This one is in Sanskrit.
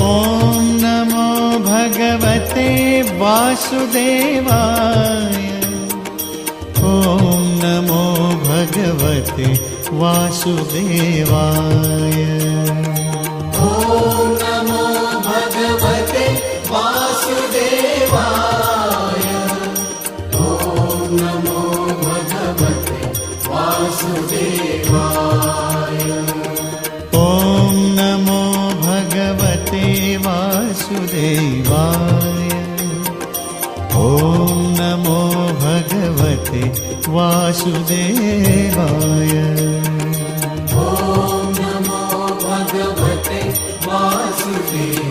ॐ नमो भगवते वासुदेवाय। ॐ नमो भगवते वासुदेवाय। ॐ नमो भगवते वासुदेवाय। ॐ नमो भगवते वासुदेवाय। ॐ नमो भगवते वासुदेवाय। ॐ नमो भगवते वासुदेवाय। ॐ नमो भगवते वासुदेवाय।